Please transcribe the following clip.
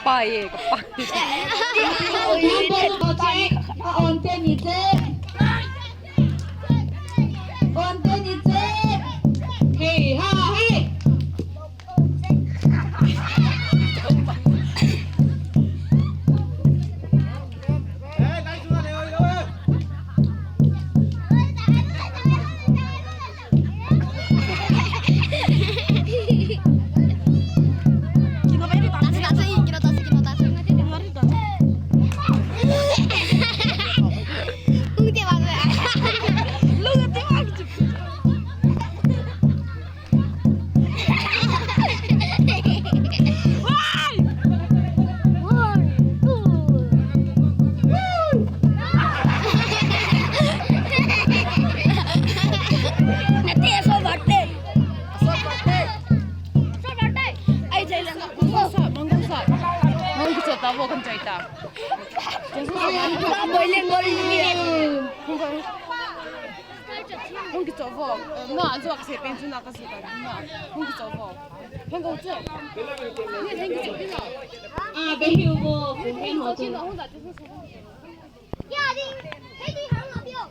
빠이 그 빠이. 뭐 근처 있다. 나 멀리 홍기 저거 나안 좋아 제 벤츠 나가시다. 홍기 저거 한국 저 이게 생기지. 아, 배우고 공연 어디? 야, 니 헤디 하나 비어.